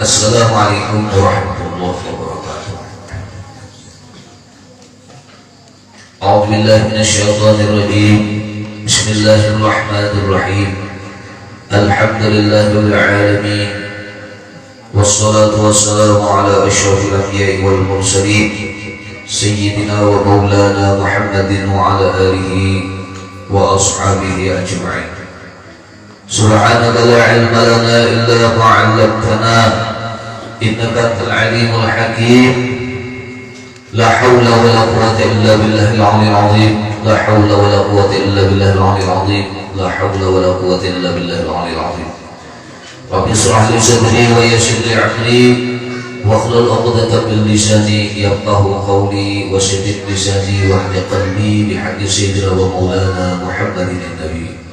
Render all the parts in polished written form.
Assalamualaikum warahmatullahi wabarakatuh. A'udzu billahi minasyaitonir rajim. Bismillahirrahmanirrahim. Alhamdulillahirabbil alamin. Wassalatu wassalamu ala asyrafil anbiya'i wal mursalin sayyidina wa maulana Muhammadin wa ala alihi wa ashabihi ajma'in. Subhanaka la ilma lana illa ma 'allamtana innaka antal alimul hakim. La haula wa la quwwata illa billahil 'aliyyil 'azim. La haula wa la quwwata illa billahil 'aliyyil 'azim. La haula wa la quwwata illa billahil 'aliyyil 'azim. Rabbi shrah li sadri wa yassir li 'amri wahlul 'uqdatam min lisani yafqahu qawli wa saddid lisani wa hdi qalbi bihaqqi sayyidina wa maulana Muhammadin nabi.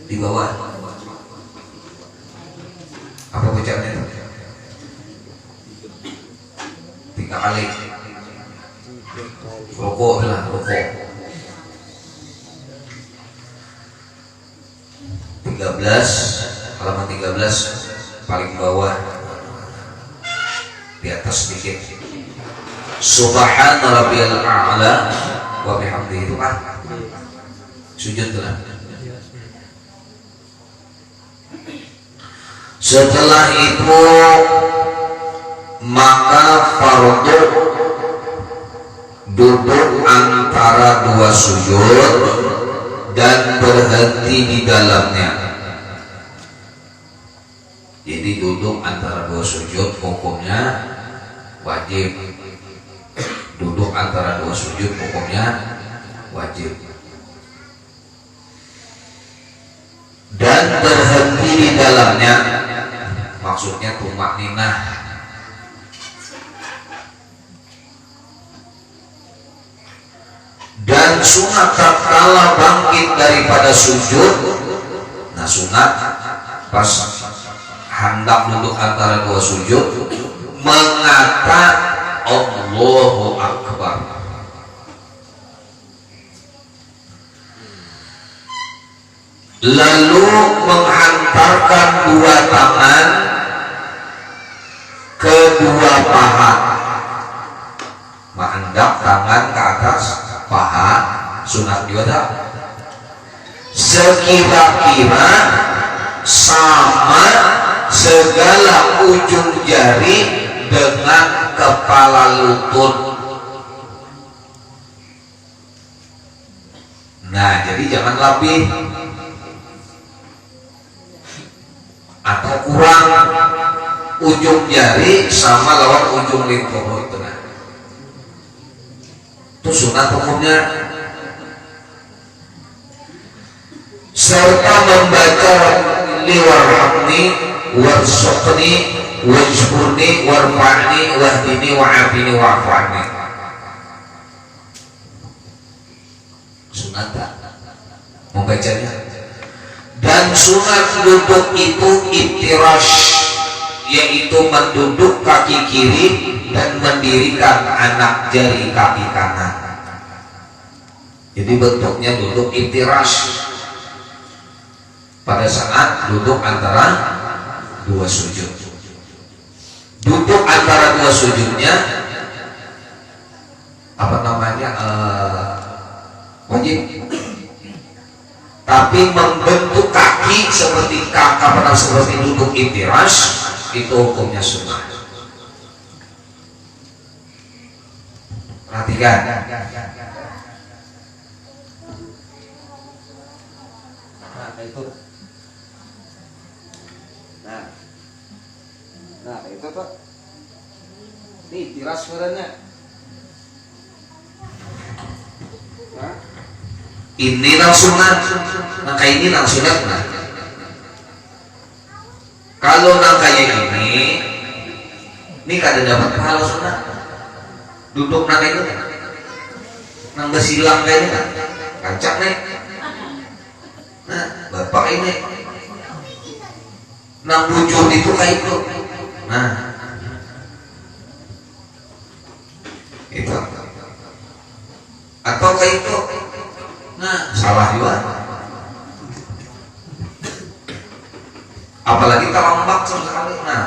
Di bawah apa bacanya? 3 kali rokok lah, rokok 13, halaman 13 paling bawah di atas sedikit. Subhana rabbiyal a'la wa bihamdihi, itu kan sujud lah. Setelah itu maka fardu duduk antara 2 sujud dan berhenti di dalamnya. Jadi duduk antara 2 sujud hukumnya wajib. Duduk antara 2 sujud hukumnya wajib. Dan berhenti di dalamnya maksudnya tumakninah. Dan sunat tatkala bangkit daripada sujud. Nah, sunat pas hendak duduk antara 2 sujud mengata Allahu Akbar. Lalu menghantarkan 2 tangan ke 2 paha, menghendak tangan ke atas paha, sunat juga sekira-kira sama segala ujung jari dengan kepala lutut. Nah, jadi jangan lebih atau kurang ujung jari sama lawan ujung lintah itu. Nah, itu sunat hukumnya. Serta membaca liwarhamni warzuqni wajburni warfa'ni wahdini wa'afini wa'afani. Sunat membacanya. Dan sunat duduk itu iftirash, yaitu menduduk kaki kiri dan mendirikan anak jari kaki kanan. Jadi bentuknya duduk iftirash pada saat duduk antara 2 sujud. Duduk antara 2 sujudnya apa namanya, wajib. Tapi membentuk kaki seperti kakak seperti duduk iftirash itu hukumnya sunnah. Perhatikan. Nah, itu. Nah, itu tuh. Nih, iftirash sebenarnya. Nah. Ini langsung nangka ini langsung nah. Kalau nangkanya ini kada dapat pahala sunat. Duduk nang itu nang besilang kayaknya kan kancak nih. Nah, bapak ini nang bujur itu kayak itu. Nah, Itu. Atau kayak itu. Nah, salah juga. Apalagi terlambat sekali. Nah,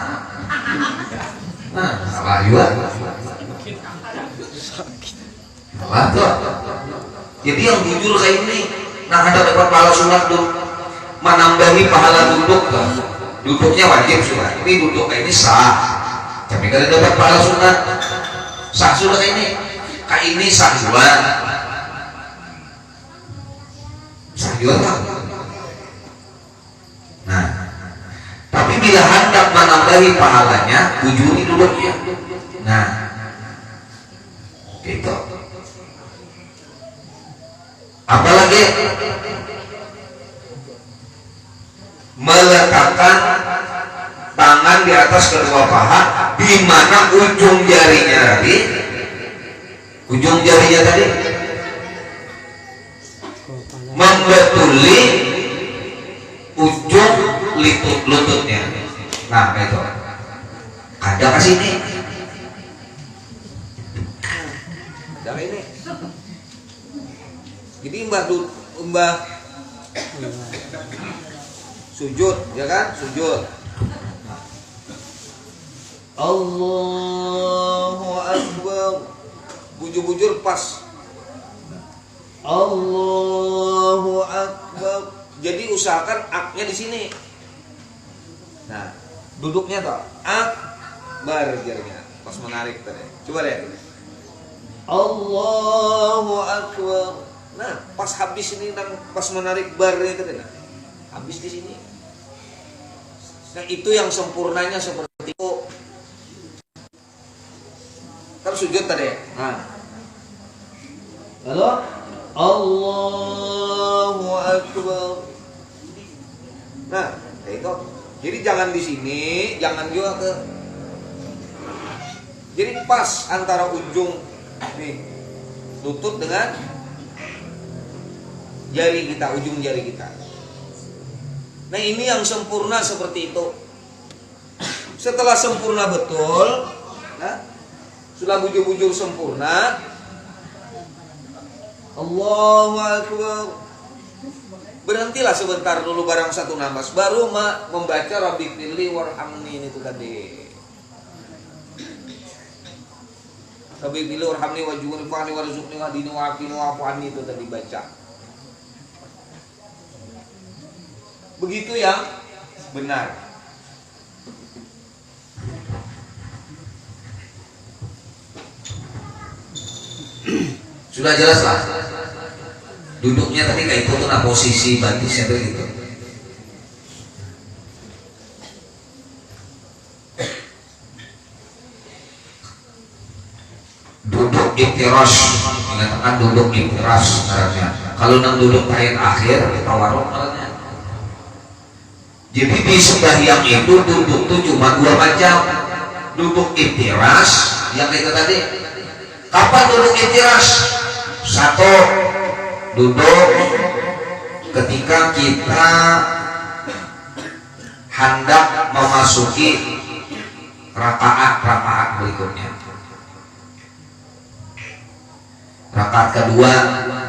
salah juga. Salah tuh. Jadi yang jujur kayak ini, nah ada dapat pahala sunat tuh, menambahi pahala duduk tuh. Duduknya wajib sunat. Ini duduk kayak ini sah. Tapi kalau dapat pahala sunat, sah sudah kayak ini sah juga. Sah juga tak? Nah, tapi bila hendak menambahi pahalanya, ujuri duduknya. Nah, gitu. Apalagi meletakkan tangan di atas kedua paha, di mana ujung jarinya tadi membetuli ujung lututnya. Nah, itu ada ke sini. Ada ini. Jadi mbah sujud, ya kan? Sujud. Allahu Akbar. Bujur-bujur pas. Allahu Akbar. Jadi usahakan aknya di sini. Nah, duduknya toh akbar jarinya. Pas menarik tadi. Coba lihat. Allahu Akbar. Nah, pas habis ini pas menarik barnya tadi. Nah, habis di sini. Nah, itu yang sempurnanya seperti itu. Kan sujud tadi. Nah. Lalu Allahu Akbar. Nah, itu. Jadi jangan di sini, jangan juga ke. Jadi pas antara ujung nih lutut dengan jari kita, ujung jari kita. Nah, ini yang sempurna seperti itu. Setelah sempurna betul, nah, sudah bujur-bujur sempurna, Allahu Akbar. Berhentilah sebentar dulu barang satu nafas, baru membaca Rabbighfirli warhamni itu tadi. Rabbighfirli warhamni waj'alni fa'ni warzuqni wahdini wa'afini wa'fu anni itu tadi baca. Begitu yang benar. Sudah jelas lah. Duduknya tadi kayak itu tuh, nah posisi batisnya tuh gitu. Duduk iftirash, mengatakan duduk iftirash caranya. Kalau nang duduk tahiyat akhir, tawarruk caranya. Jadi di sembahyang itu duduk tuh cuma 2 macam. Duduk iftirash yang itu tadi. Kapan duduk iftirash? Satu, duduk ketika kita hendak memasuki rakaat berikutnya. Rakaat kedua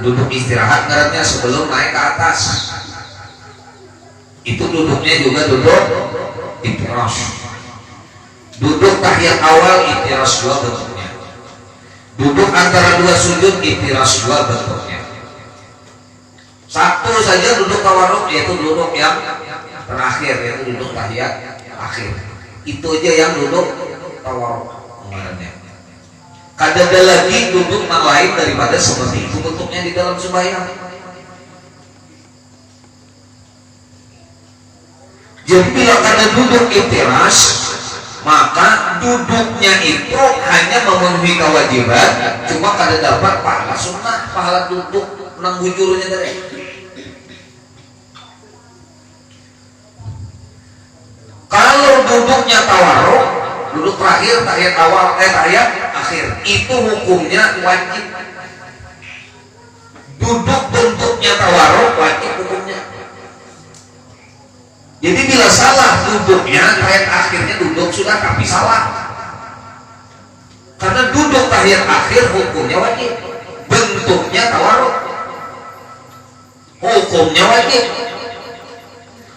duduk istirahat ngarannya sebelum naik ke atas. Itu duduknya juga duduk iftirash. Duduk tahiyat awal iftirash 2 bentuknya. Duduk antara 2 sujud iftirash 2 bentuknya. Satu saja duduk tawarruk, yaitu duduk yang terakhir, yaitu duduk tahiyat akhir. Itu aja yang duduk tawarruk namanya. Kadada lagi duduk yang lain daripada seperti itu bentuknya di dalam sembahyang. Jadi bila kada duduk iftirash, maka duduknya itu hanya memenuhi kewajiban, cuma kada dapat pahala sunnah, pahala duduk nang bujurnya tadi. Kalau duduknya tawarruk, duduk terakhir, tahiyat awal, tahiyat akhir, itu hukumnya wajib. Duduk bentuknya tawarruk wajib hukumnya. Jadi bila salah duduknya, tahiyat akhirnya duduk sudah tapi salah. Karena duduk tahiyat akhir hukumnya wajib, bentuknya tawarruk, hukumnya wajib.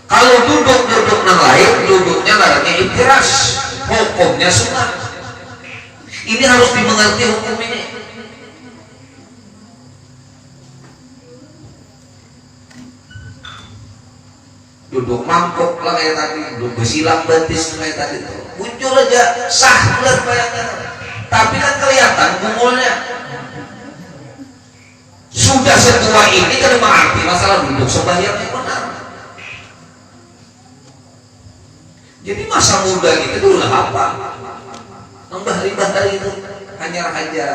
Kalau duduk nang lain, duduknya ngarannya iftiras, hukumnya sunnah. Ini harus dimengerti hukum ini. Duduk mangkok lah kayak tadi, duduk bersilang betis kayak tadi, muncul aja sah bener bayangan, tapi kan kelihatan bungulnya. Sudah setua ini kan mengerti masalah duduk sembahyang yang benar. Jadi masa muda kita dulu apa? Nambah ribah dari itu hanya aja,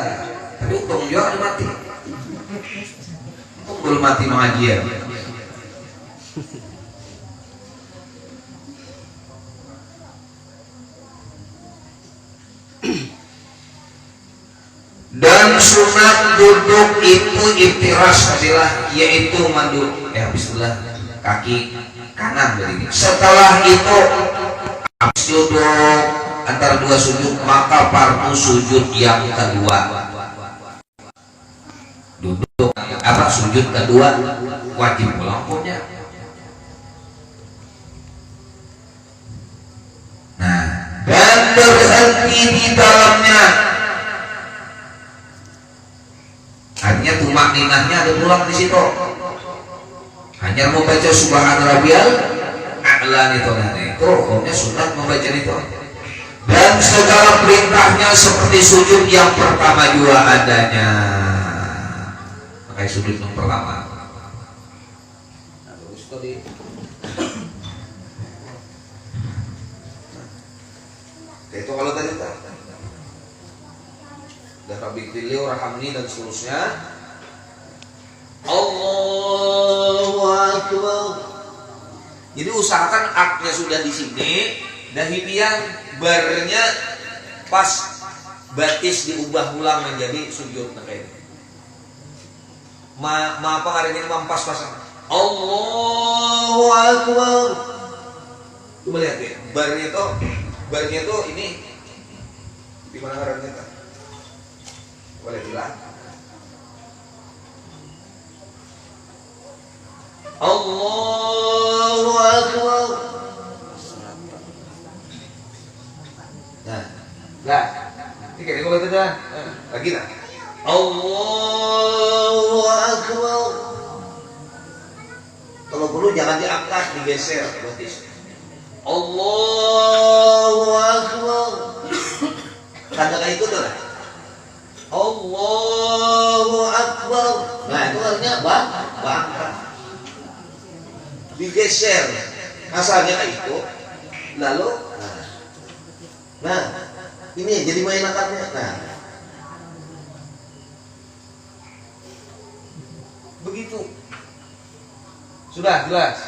tapi untung juga ada mati, untung belum mati mengajian. Dan sunat duduk itu iftiras adalah yaitu madu bismillah kaki kanan berdiri. Setelah itu habis duduk antara dua sujud maka fardu sujud yang kedua. Duduk sujud kedua wajib melakukannya. Nah, dan berhenti di dalamnya. Artinya tumak ninahnya ada pulang di situ. Hanya membaca subhan rabbiyal a'la itu hukumnya sunat membaca itu. Dan segala perintahnya seperti sujud yang pertama juga adanya. Makanya sujud yang pertama. Itu kalau tadi Rabbi beliau rahamni dan seterusnya. Allahu Akbar. Jadi usahakan aknya sudah di sini, dahibian barnya pas batis diubah ulang menjadi sujud kayak ini. Apa hari ini mampas pasang. Allahu Akbar. Coba lihat ya, barnya itu ini di mana arahnya? Boleh bilang Allahu Akbar. Nah, ini kayak kalau itu dah lagi nah. Allahu Akbar. Kalau perlu jangan diangkat, digeser batis. Allahu Akbar. Tanda kayak itu tuh lah. Allahu Akbar. Nah itu artinya bangkat, digeser asalnya kayak itu. Lalu nah ini jadi main akadnya. Nah begitu sudah jelas.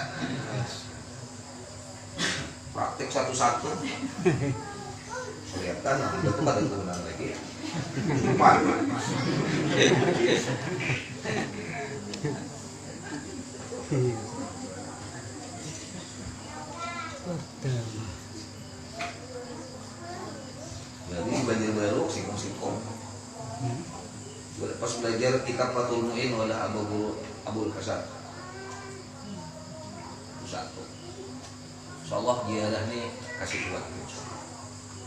Praktek satu-satu kelihatan. Itu pada kegunaan lagi. Jadi Banjar Baru singkong. Pas belajar kitab Fathul Mu'in oleh Abul Hasan satu. Insyaallah ziarah nih kasih buat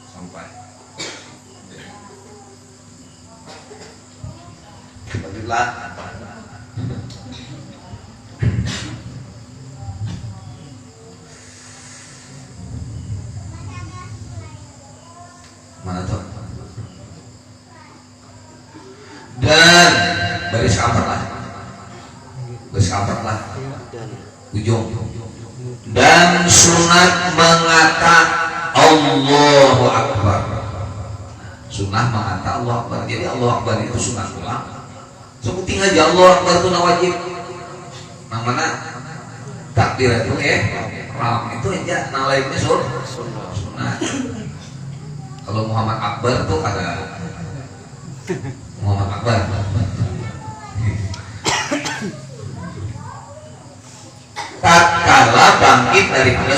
sampai bagilah mana tuh. Dan baris keempat lah ujung. Dan sunat mengata Allahu Akbar. Sunnah mengata Allahu Akbar. Jadi Allahu Akbar itu sunat ulang. Sebutin aja Allahu Akbar itu wajib. Yang mana takbir itu ram itu aja nalaiknya sunnah. Kalau Muhammad Akbar tuh ada Muhammad Akbar. Tatkala bangkit daripada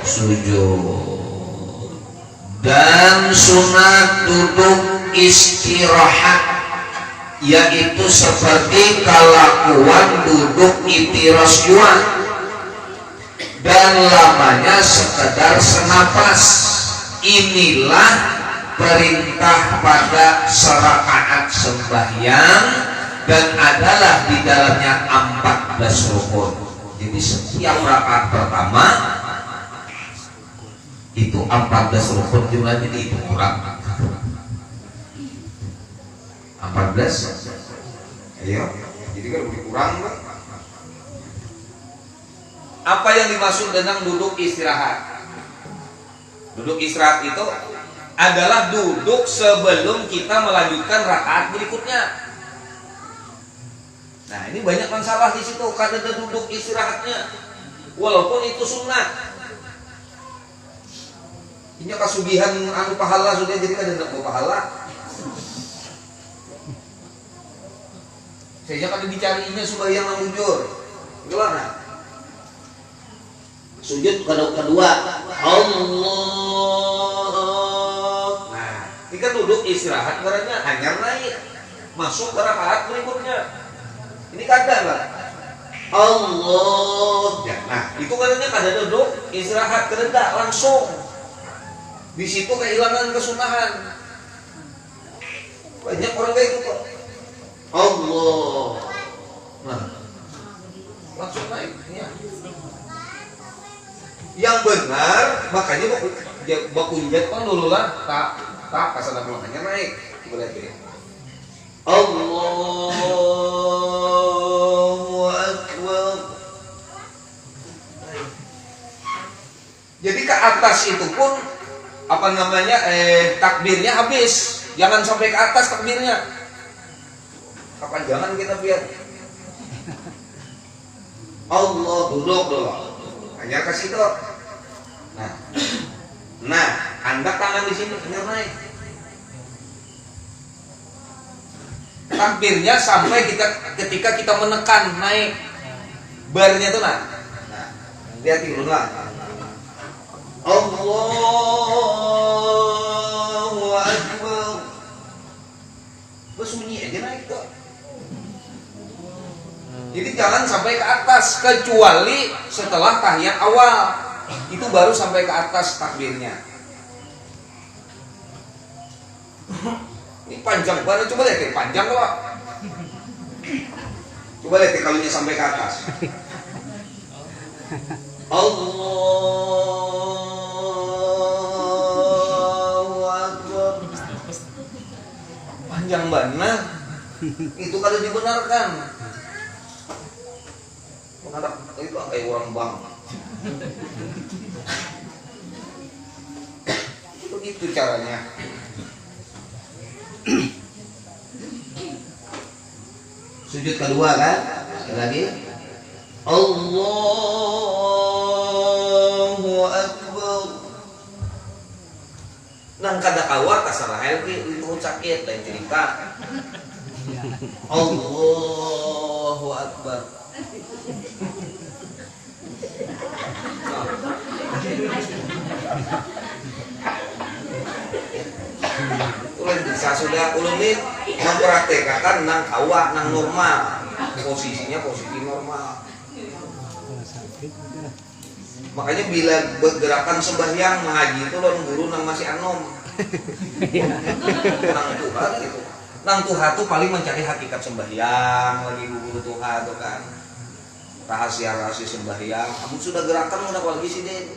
sujud dan sunat duduk istirahat, yaitu seperti kelakuan duduk itiras jua dan lamanya sekedar senapas. Inilah perintah pada serakaat sembahyang dan adalah di dalamnya 14 rukun. Jadi setiap rakaat pertama itu 14 rukun jumlahnya, itu kurang 14. Ayo, jadi kalau kurang apa yang dimaksud dengan duduk istirahat? Duduk istirahat itu adalah duduk sebelum kita melanjutkan rakaat berikutnya. Nah, ini banyak masalah di situ karena ada duduk istirahatnya, walaupun itu sunnah. Ini kasugihan anu pahala sudah, jadi kan tidak mau pahala. Saya kan dicarinya sembahyang yang jujur. Gimana? Sujud kedua, Allah. Nah, ini kan duduk istirahat, karena hanya naik masuk ke rakaat berikutnya. Ini kadang lah, Allah. Nah, itu katanya kadang duduk istirahat kerendah langsung. Di situ kehilangan kesunahan. Banyak orang kayak gitu. Allah. Nah, langsung naik. Ya. Yang benar, makanya bakunjat kan dulu lah, tak kasar belakangnya naik. Berarti Allahu Akbar. Jadi ke atas itu pun apa namanya takbirnya habis, jangan sampai ke atas takbirnya. Kapan jangan kita biar Allah duduk dulu. Hanya ke situ. Nah, Anda tangan di sini, hanya naik. Takbirnya sampai ketika kita menekan naik barnya tuh nah lihat dulu lah. Allahu Akbar. Terus bunyi aja naik tuh. Jadi jangan sampai ke atas, kecuali setelah tahiyat awal itu baru sampai ke atas takbirnya. Ini panjang banget, coba lihat panjang kok. Coba lihat kalau sampai ke atas. Allahu Akbar. Panjang banget. Itu kalau dibenarkan. Itu kayak orang bang. Begitu caranya. Sujud kedua kan? Sekali lagi. Allahu Akbar. Nang kada kawa kasarahan itu sakit lain cerita. Allahu Akbar. Saya sudah ulumit mempraktekkan nang kawa nang normal, posisinya posisi normal. Makanya bila bergerakan sembahyang mengaji itu loh guru nang masih anom. Nang Tuhan gitu. Nang Tuhan tuh paling mencari hakikat sembahyang lagi guru Tuhan tuh kan. Rahasia-rahasia sembahyang. Kamu sudah gerakan udah apalagi sih deh.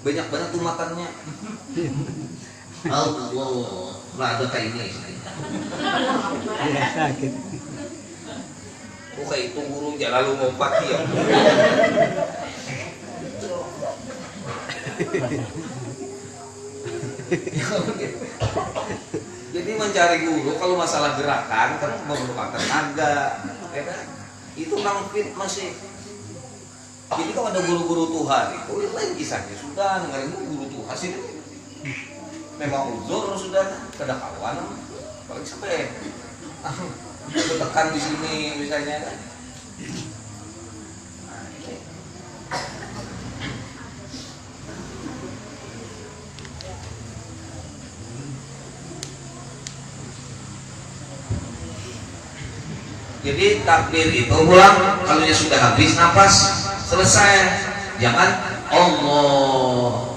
Banyak banget tuh makannya. Allah. Lah ada kayak ini. Iya sakit. Oh kayak itu guru jangan lalu ngompat ya. Jadi mencari guru kalau masalah gerakan kan memerlukan tenaga, ya kan? Itu nang fit masih. Jadi kalau ada guru-guru Tuhan itu lain kisahnya sudah dengerin guru Tuhan sih. Memang uzur sudah kada kawan, paling sampai tekan di sini misalnya kan. Nah, ini. Jadi takbir itu ulang kalau sudah habis napas selesai, jangan Allah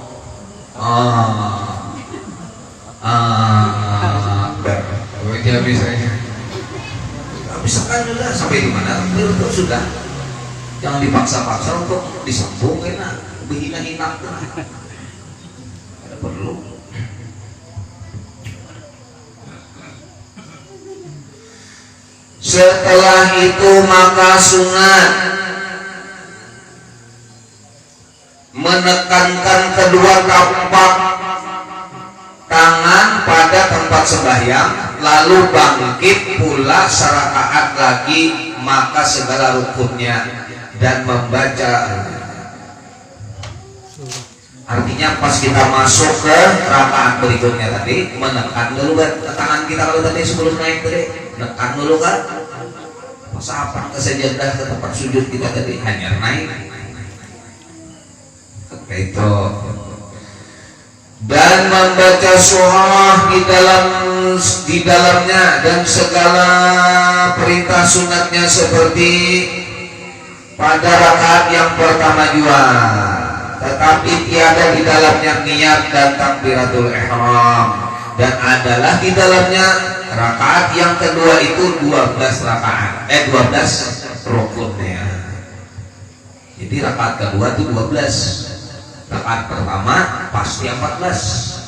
dia bisa kan sudah sampai di mana takbir itu sudah, jangan dipaksa-paksa untuk disambung enak berhina-hina ada perlu. Setelah itu maka sunat menekankan kedua tapak tangan pada tempat sembahyang, lalu bangkit pula serakaat lagi maka segala rukunnya dan membaca. Artinya pas kita masuk ke rakaat berikutnya tadi menekan dulu tangan kita kalau tadi sebelum naik tadi menekan dulu kan, masa apa ke sajadah ke tempat sujud kita tadi hanya naik itu, dan membaca surah di dalamnya dan segala perintah sunatnya seperti pada rakaat yang pertama juga, tetapi tiada di dalamnya niat dan takbiratul ihram, dan adalah di dalamnya rakaat yang kedua itu 12 rakaat 12 rukunnya. Jadi rakaat kedua itu 12, rakaat pertama pasti 14.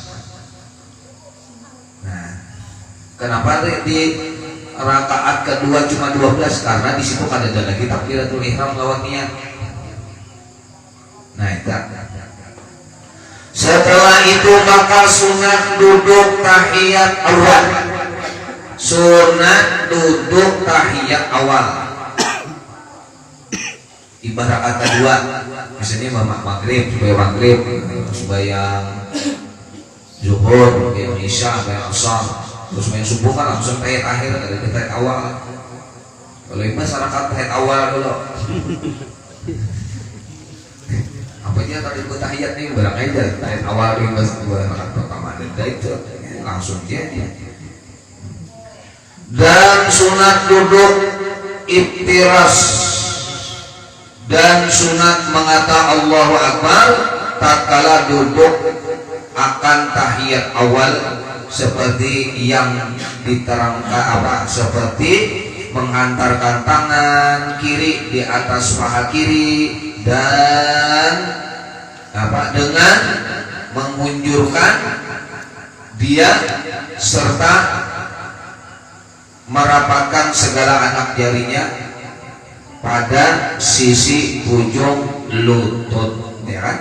Nah, kenapa di rakaat kedua cuma 12? Karena di situ ada lagi takbiratul ihram lawan niat. Nah, itu. Setelah itu maka sunat duduk tahiyat awal. Sunat duduk tahiyat awal. Ibarat kedua, misalnya maghrib, sembahyang zuhur, sembahyang isya, sembahyang asar, terus sembahyang subuh kan langsung tahiyat akhir, ada tahiyat awal. Kalau ini masyarakat tahiyat awal dulu. Apa aja tadi buat tahiyat nih barang aja tahiyat awal nih mas rakaat pertama dan itu langsung jadi. Dan sunat duduk iftiras dan sunat mengata Allahu Akbar tatkala duduk akan tahiyat awal seperti yang diterangkan seperti menghantarkan tangan kiri di atas paha kiri dan dengan mengunjurkan dia serta merapatkan segala anak jarinya pada sisi ujung lutut, ya kan?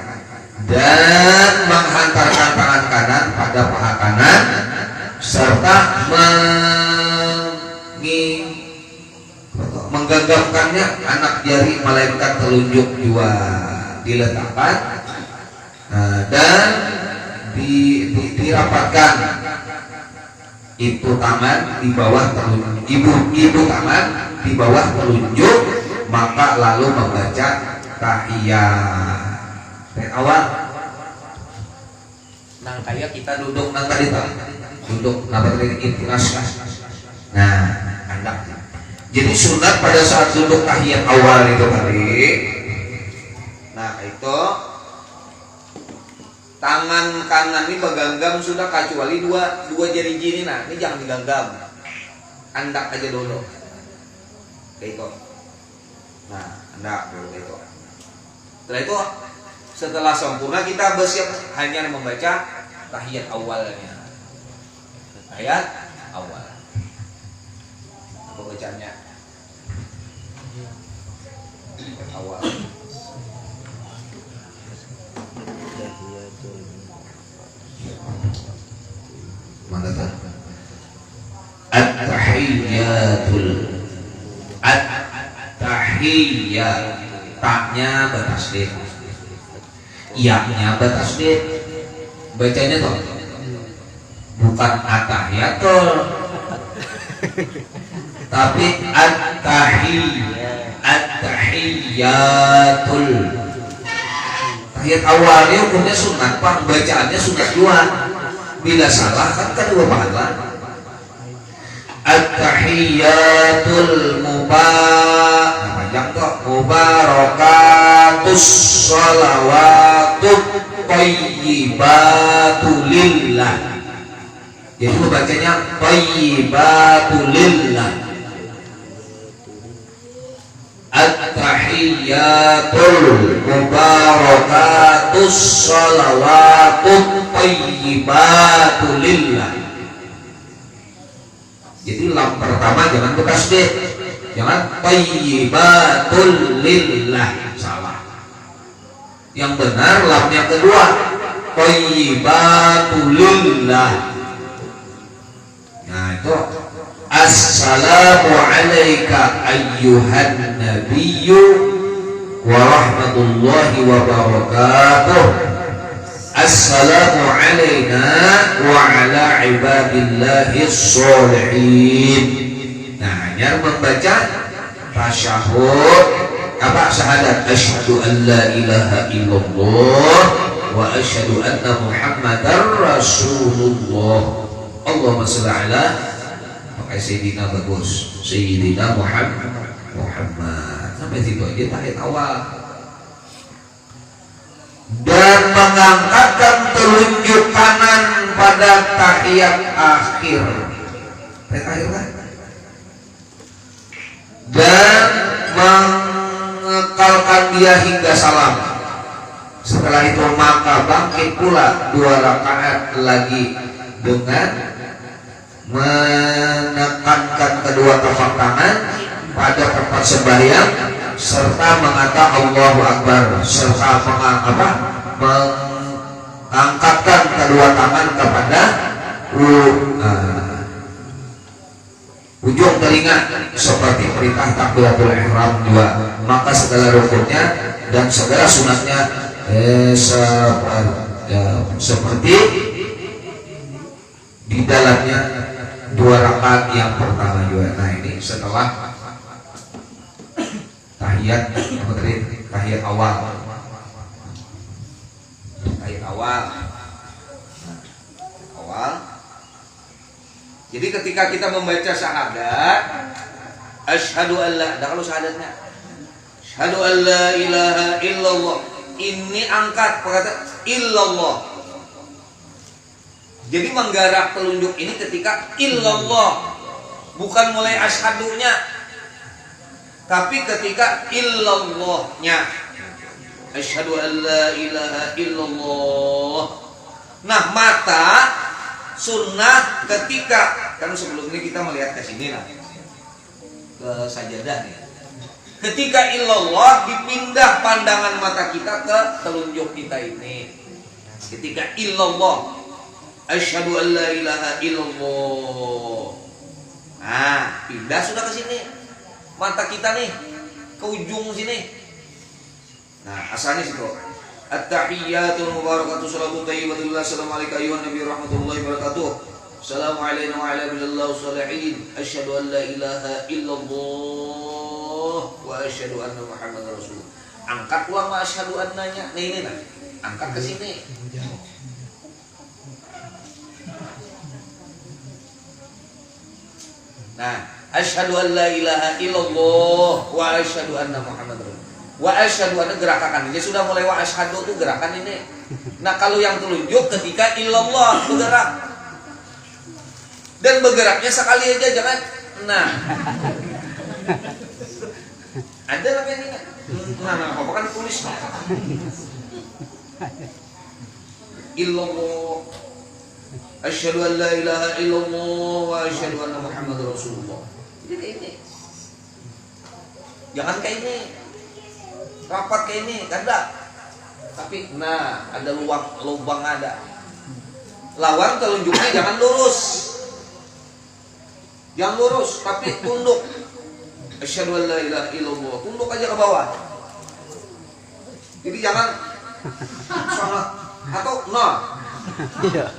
Dan menghantarkan tangan kanan pada paha kanan serta menggenggamkannya anak jari melainkan telunjuk juga diletakkan dan dirapatkan ibu tangan di bawah telunjuk, ibu tangan di bawah telunjuk, maka lalu membaca tahiyat awal. Nah kayak kita duduk nang tadi duduk nang tadi intinas. Nah anda jadi sunat pada saat duduk tahiyat awal itu tadi. Nah itu tangan kanan ini beganggam sudah kecuali dua jari gini. Nah ini jangan diganggam, andak aja dulu kayak itu. Nah andak dulu kayak itu. Setelah itu setelah sempurna kita bersiap hanya membaca tahiyat awalnya. Tahiyat awal apa bacaannya? Tahiyat awal. Mana tah? At-tahiyyat taknya bertasdid, ianya bertasdid, bacanya tuh bukan at-tahiyatul tapi at-tahiyyatul. Tahiyat awalnya hukumnya sunat, pak bacaannya sunat dua. Bila salah kan kedua pahala. At-tahiyyatul mubarakatus sholawatut thayyibatu lillah. Jadi bacanya thayyibatu lillah. At-tahiyyatul mubarakatus sholawatut thayyibatu lillah. Jadi lam pertama jangan bertasdid, jangan thayyibatul lillah, salah. Yang benar lam yang kedua thayyibatul lillah. Nah itu assalamu alayka ayyuhan nabiyyu wa rahmatullahi wa barakatuh. Assalamu alayna wa ala ibadillahi sholihin. Nah, yang membaca tasyahud apa syahadat asyhadu an la ilaha illallah wa asyhadu anna muhammadar rasulullah. Allahumma shalli ala pakai sayyidina bagus. Sayyidina Muhammad. Sampai situ aja tahiyat awal. Dan mengangkatkan telunjuk kanan pada tahiyat akhir. Dan mengekalkan dia hingga salam. Setelah itu maka bangkit pula 2 rakaat lagi dengan menekankan kedua telapak tangan pada tempat sembahyang serta mengatakan Allahu Akbar serta mengangkatkan kedua tangan kepada ujung telinga seperti perintah takbiratul ihram juga. Maka segala rukunnya dan segala sunatnya seperti di dalamnya 2 rakaat yang pertama juga. Nah ini setelah tahiyat awal. Jadi ketika kita membaca syahadat asyhadu an la, kalau syahadatnya asyhadu an la ilaha illallah, ini angkat perkata illallah. Jadi menggarap telunjuk ini ketika illallah, bukan mulai asyhadunya, tapi ketika illallahnya asyhadu an la ilaha illallah. Nah mata sunnah ketika kan sebelum ini kita melihat ke sini lah ke sajadah ya. Ketika illallah dipindah pandangan mata kita ke telunjuk kita ini. Ketika illallah asyhadu an la ilaha illallah. Nah pindah sudah ke sini mata kita nih ke ujung sini. Nah asalnya situ. At-tahiyyatul mubarakatuh salatu thayyibatu lillah. Assalamu alayka ayyuhan nabiy rahmatullahi wabarakatuh. Assalamu alayna wa ala billahi sholihin. Asyhadu an la ilaha illallah wa asyhadu anna muhammadar rasul. Angkat ulang wa asyhadu annanya. Nah ini angkat ke sini. Nah, asyhadu an la ilaha illallah wa asyhadu anna muhammadar rasul. Wa asyhadu anna gerakan ini sudah mulai wa asyhadu itu gerakan ini. Nah, kalau yang telunjuk ketika illallah bergerak. Dan bergeraknya sekali aja jangan. Nah. Ada lagi ini. Nah, apa kan ditulis. Illallah. Asyhadu an la ilaha illallah wa asyhadu anna muhammadar rasulullah. Jadi ini. Jangan kayak ini. Rapat kayak ini, ada. Tapi nah, ada lubang ada. Lawan telunjuknya jangan lurus. Jangan lurus, tapi tunduk. Asyhadu an la ilaha illallah. Tunduk aja ke bawah. Jadi jangan salah atau nah. Iya.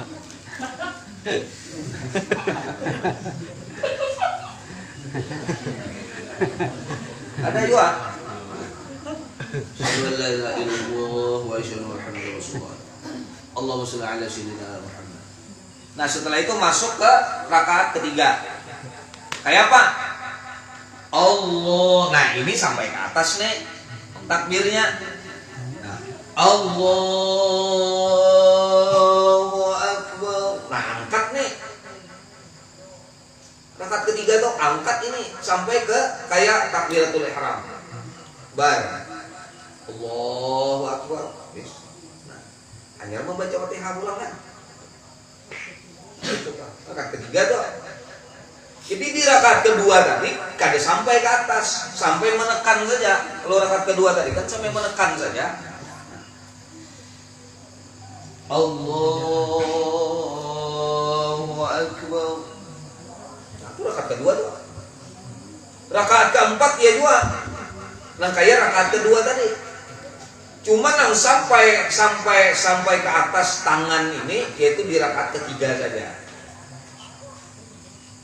Ada juga. Asyhadu an la ilaha illallah wa asyhadu anna muhammadar rasulullah. Allahumma shalli ala sayyidina Muhammad. Nah, setelah itu masuk ke rakaat ketiga. Kayak apa? Allah. Nah ini sampai ke atas nih takbirnya. Nah, Allahu Akbar. Nah angkat nih. Rakaat ketiga tuh angkat ini sampai ke kayak takbiratul ihram. Bar. Allahu Akbar. Nah, hanya membaca Fatihah ulang kan. Itu kan. Rakaat ketiga tuh. Jadi di rakaat kedua tadi kada sampai ke atas, sampai menekan saja. Kalau rakaat kedua tadi kan sampai menekan saja. Allahu Akbar. Nah, itu rakaat kedua tuh. Rakaat keempat ya dua. Nah kayak rakaat kedua tadi. Cuma yang sampai ke atas tangan ini yaitu di rakaat ketiga saja.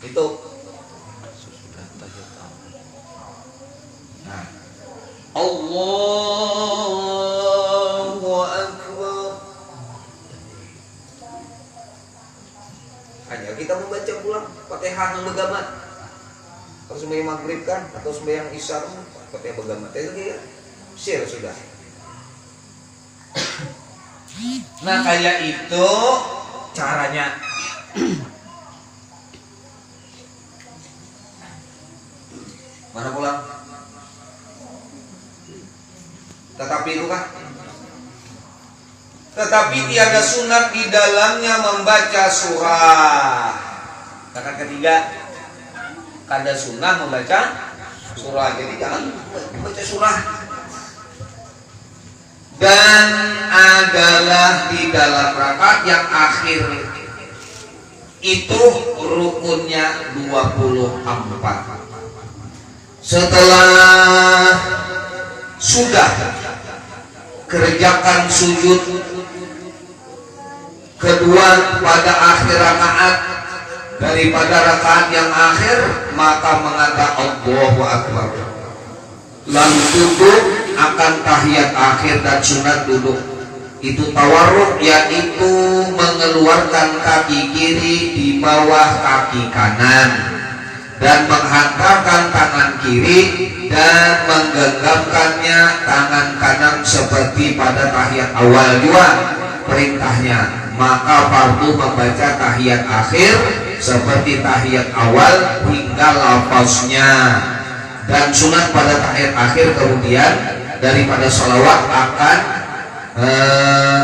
Itu. Nah. Allahu Akbar. Hanya kita membaca pulang Fatihah yang begamat. Kalau sembahyang maghrib kan atau sembahyang isya Fatihah begamat itu ya. Share sudah. Nah kayak itu caranya. Mana pulang? Tetapi itu kah? Tetapi tiada sunat di dalamnya membaca surah. Rakaat ketiga kada sunat membaca surah. Jadi jangan membaca surah. Dan adalah di dalam rakaat yang akhir itu rukunnya 24. Setelah sudah kerjakan sujud kedua pada akhir rakaat daripada rakaat yang akhir, maka mengatakan Allahu Akbar, lalu duduk akan tahiyat akhir dan sunat duduk. Itu tawarruk, yaitu mengeluarkan kaki kiri di bawah kaki kanan dan menghantarkan tangan kiri dan menggenggamkannya tangan kanan seperti pada tahiyat awal juga perintahnya. Maka fardu membaca tahiyat akhir seperti tahiyat awal hingga lafaznya, dan sunat pada tahiyat akhir kemudian daripada sholawat akan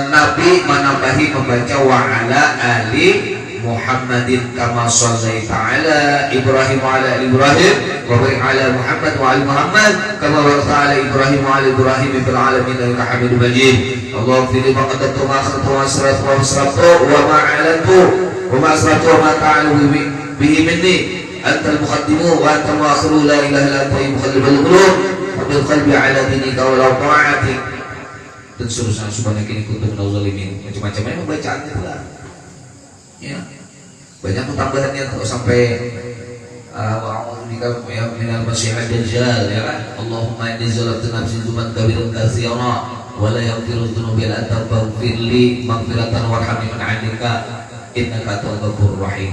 Nabi menambahi membaca wa ala ali Muhammadin kama shallaita ala Ibrahim wa ala Ibrahim wa barik ala Muhammad wa ali Muhammad kama barakta ala Ibrahim wa ala Ibrahim fil alamin innaka Hamidum Majid. Allahumma fil ma qaddamtu ma akhartu wa asrartu wa asraftu wa ma a'lantu wa ma asraftu wa ma ta'alu bihi minni antal muqaddimu wa antal muakhiru la ilaha illa anta muqallibul qulub bil qalbi ala dinika wa la ta'atik dan seterusnya. Subhanaka inni kuntu minaz zalimin. Macam-macamnya membacaannya itu lah. Ya. Banyak tambahannya tuh sampai wa'udzuka minal masiihid dajjal ya kan. Allahumma inni zalamtu nafsi zulman kabiran katsira wa la yaghfiru dzunuba illa anta faghfir li maghfiratan warhamni min 'indika innaka antal ghafurur rahim.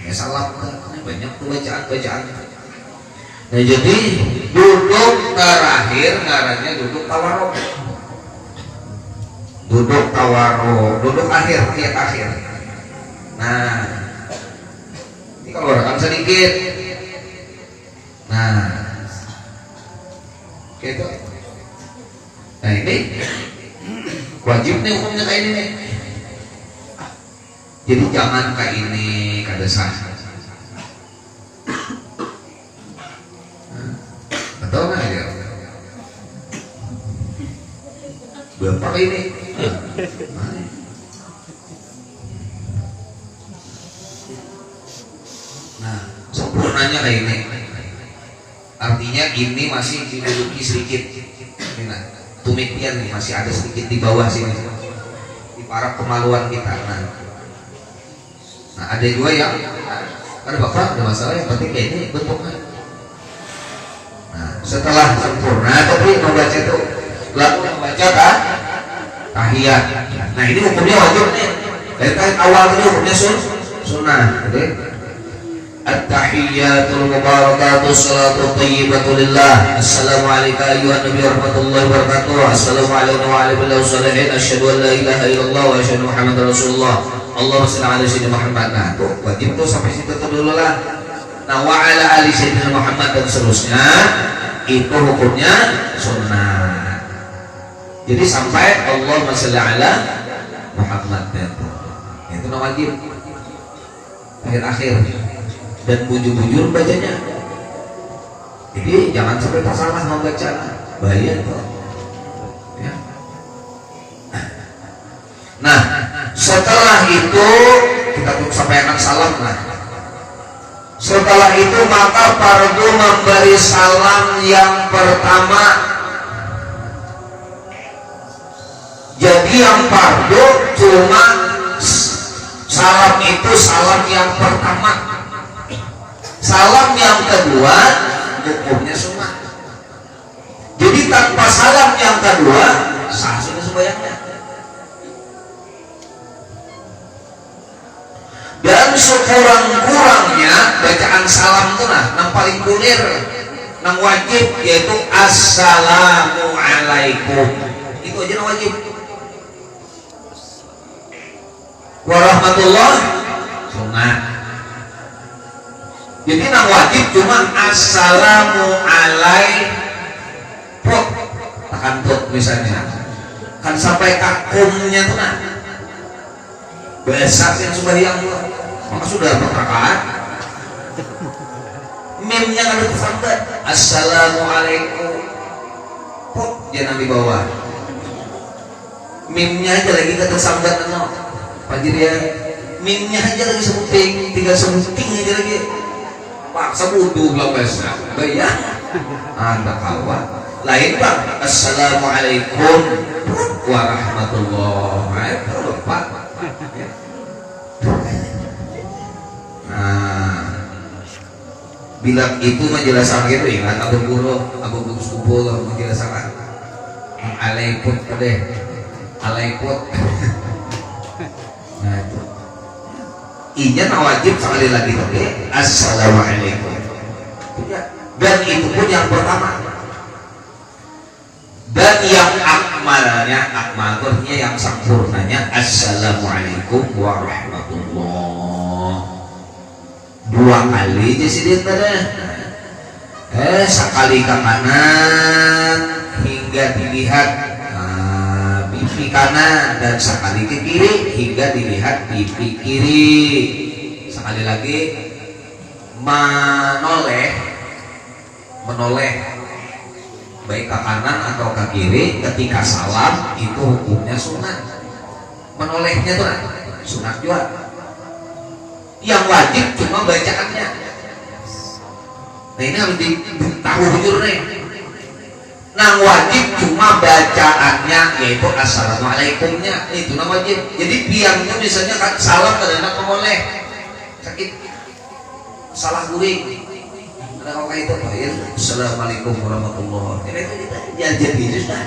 Ya salam banyak tuh bacaan-bacaan. Nah jadi duduk terakhir ngarannya duduk tawarruk. Duduk tawarruk, duduk akhir, ayat akhir. Nah, ini kalau rekam sedikit. Nah, gitu. Nah ini wajib nih hukumnya kayak ini nih. Jadi jangan kayak ini kada sah. Betul nggak ya? Bapak ini. Nah, sempurnanya kayak ini. Artinya ini masih diduduki sedikit. Nah, tumitnya nih masih ada sedikit di bawah sini. Di para kemaluan kita. Nah, ada dua yang ada bapak ada masalah yang penting kayak ini bentuknya. Nah, setelah sempurna tapi membaca itu lalu membaca kan tahiyat. Nah, ini hukumnya wajib nih. Dari tahiyat awal itu hukumnya sunnah, gitu. At-tahiyyatul mubarakatuh salatu thayyibatu lillah. Assalamu alayka ayyuhan nabiy warahmatullahi wabarakatuh. Assalamu alaykum wa ala salihin. Asyhadu an la ilaha illallah wa asyhadu muhammadar rasulullah. Allahumma shalli ala sayyidina Muhammad. Nah, tuh wajib tuh sampai situ tuh dulu lah. Nah, wa ala ali sayyidina Muhammad dan seterusnya itu hukumnya sunnah. Jadi sampai Allahumma shalli ala Muhammad itu nah wajib akhir-akhir dan bujur-bujur bacanya. Jadi jangan sampai salah membaca, bahaya tuh. Ya. Nah, setelah itu kita tuh sampaikan salam lah. Setelah itu maka fardu memberi salam yang pertama. Jadi yang fardu cuma salam itu salam yang pertama. Salam yang kedua hukumnya sunnah. Jadi tanpa salam yang kedua sah sudah sembahyangnya. Dan sekurang-kurangnya bacaan salam itu nang paling kulir, nang wajib yaitu assalamualaikum. Itu aja nang wajib. Warahmatullah sunnah. Jadi nang wajib cuma assalamualaikum. Tekan tuh misalnya. Kan sampai kakumnya tuh nah. Besar yang sembahyang juga. Maka sudah berrakaat. Mimnya kan tersambat. Assalamualaikum. Kok jangan di bawah. Mimnya aja lagi tersambat no. Panjirian. Mimnya aja lagi sebuting, tinggal sebuting aja lagi. Paksa wudhu belum bahasa bayar anda kawan lain bang. Assalamualaikum warahmatullahi wabarakatuh. Nah, bila itu menjelaskan gitu ingat Abu Guru Subul menjelaskan alaikut deh alaikut. Nah itu inya wajib sekali lagi oke. Assalamualaikum. Dan itu pun yang pertama. Dan yang akmalnya, akmal artinya yang sempurnanya assalamualaikum warahmatullah. Dua kali aja sih dia sekali ke kanan hingga dilihat pipi kanan dan sekali ke kiri hingga dilihat pipi kiri. Sekali lagi menoleh baik ke kanan atau ke kiri ketika salam itu hukumnya sunat. Menolehnya tuh sunat juga. Yang wajib cuma bacaannya. Nah ini harus ditahu jujur nih. Nah wajib cuma bacaannya yaitu assalamualaikumnya itu nama wajib. Jadi biangnya misalnya kan salam kadang menoleh sakit salah guring. Ada kalau kayak itu Pak ya assalamualaikum warahmatullahi wabarakatuh. Itu kita jajan gitu sudah.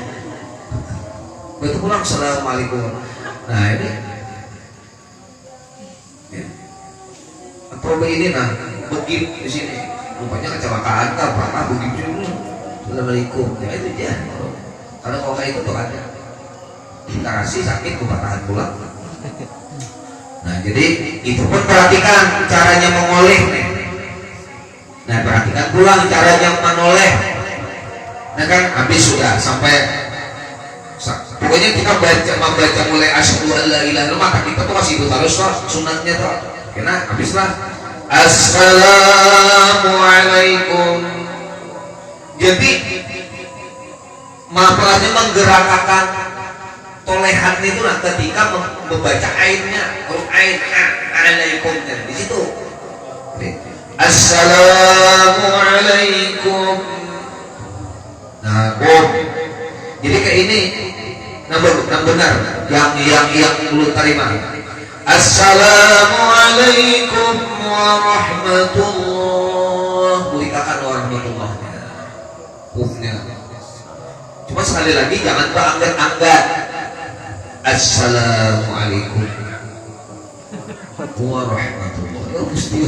Betul pulang assalamualaikum. Nah ini ya. Atau begini nah begib di sini rupanya kecelakaan apa begitu dulu. Assalamualaikum, ya itu dia. Karena kalau kayak itu tuh ada kita kasih sakit kepatahan pulang. Nah jadi itu pun perhatikan caranya mengoleh. Nah perhatikan pulang caranya menoleh. Nah kan habis sudah sampai pokoknya kita membaca mulai asyhadu an la ilaha illallah maka kita tuh masih itu terus sunatnya tuh. Karena habislah assalamualaikum. Jadi mapelanya menggerakkan tolehan itu lah ketika membaca ainnya huruf ain alaikum di situ. Assalamualaikum. Nah, jadi kayak ini yang benar yang belum terima. Assalamualaikum warahmatullahi wabarakatuh. Warahmatullahi hukumnya. Cuma sekali lagi jangan berangkat-angkat. Assalamualaikum warahmatullahi bagus dia.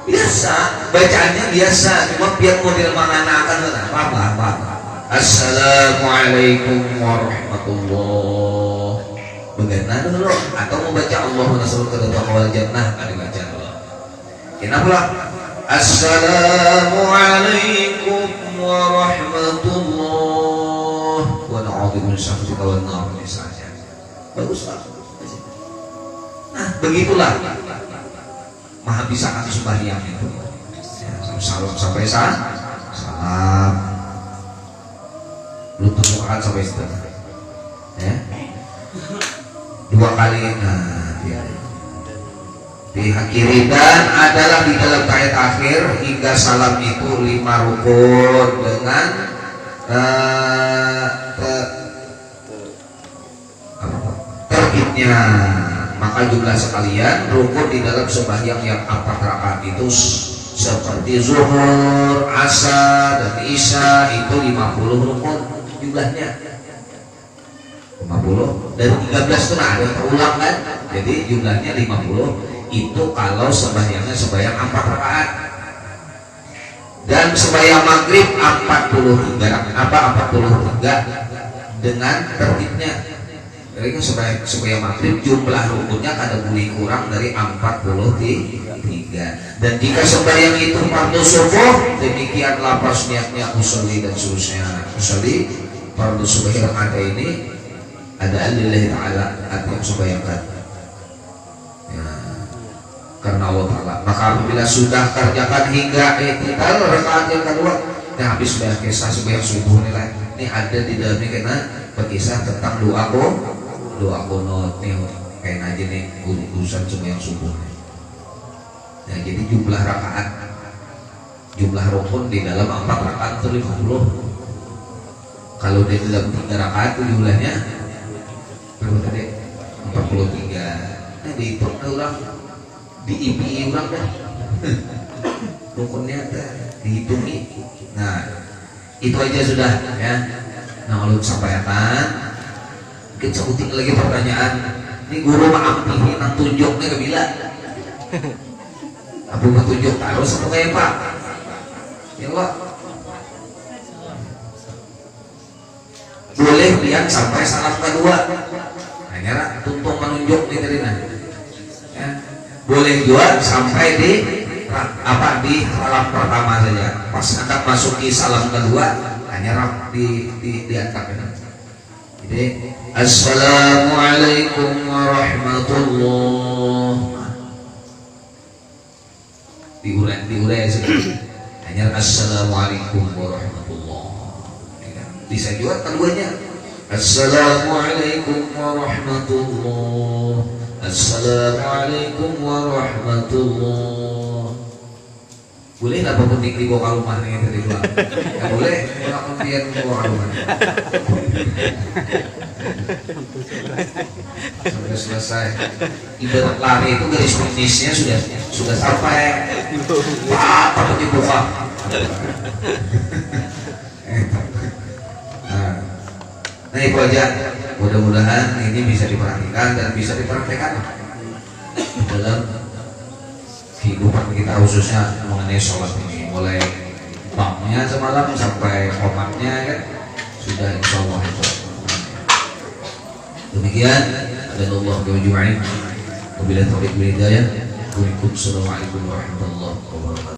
Biasa, bacaannya biasa, cuma biar model menganakan apa. Assalamualaikum warahmatullah. Bagaimana dulu? Atau mau baca Allahumma sholli ala wal jannah ada baca dulu. Kenapa? Assalamualaikum warahmatullah wa na'udzu billahi wan nar misalnya. Bagus Pak. Nah, begitulah. Maha bisa kasih sembahyang itu. Salam sampai salam. Lutut mukaan sampai situ. Ya. 2 kali diakhiri dan adalah di dalam tahiyat akhir hingga salam itu 5 rukun dengan tertibnya. Maka jumlah sekalian rukun di dalam sembahyang yang 4 rakaat itu seperti zuhur, asar, dan isya itu 50 rukun jumlahnya. 50 dari 13 itu ada terulang kan, jadi jumlahnya 50 itu kalau sembahyangnya sembahyang 4 rakaat. Dan sembahyang maghrib 43 dengan tertibnya. Jadi sembahyang maghrib jumlah rukunnya kada boleh kurang dari 43. Dan jika sembahyang itu fardu subuh, demikian lapas niatnya usolli dan seterusnya. Usolli fardu subuh rakaat ini ada lillahi ta'ala yang sembahyangkan ya, karena Allah Ta'ala. Maka apabila sudah kerjakan hingga i'tidal rakaat yang kedua, nah habis sudah kisah sembahyang subuh ini ada di dalamnya kena berkisah tentang doa kunut nih kayak aja nih urusan sembahyang subuh. Nah jadi jumlah rakaat, jumlah rukun di dalam 4 rakaat itu 50. Kalau di dalam 3 rakaat itu jumlahnya berapa tadi? 43. Nah dihitung ulang, diipi ulang dah. Rukunnya dihitungi. Nah itu aja sudah ya. Nah kalau sampaikan kita sebutin lagi pertanyaan. Ini guru maaf nih nang tunjuknya ke bila. Apa mau tunjuk terus apa kayak Pak? Ya Pak. Boleh lihat sampai salam kedua. Hanya tuntung menunjuk nih tadi nah. Ya. Boleh juga sampai di salam pertama saja. Pas akan masuki salam kedua hanya diangkat. Jadi Assalamualaikum warahmatullah. Diurai sedikit. Hanya Assalamualaikum warahmatullah. Bisa juga keduanya. Assalamualaikum warahmatullah. Assalamualaikum warahmatullah. Boleh nggak penting dibawa ke rumah nih tadi dua? Nggak boleh. Kalau kemudian dibawa ke rumah. Sampai selesai. Ibarat lari itu garis finishnya sudah sampai. Pak, takut dibuka. Nah itu aja. Mudah-mudahan ini bisa diperhatikan dan bisa dipraktekkan dalam kehidupan kita khususnya mengenai sholat ini, mulai bangnya semalam sampai komatnya kan sudah insya Allah itu. Demikian dan Allah berjuang. Wabillahi taufiq wal hidayah. Assalamualaikum warahmatullahi wabarakatuh.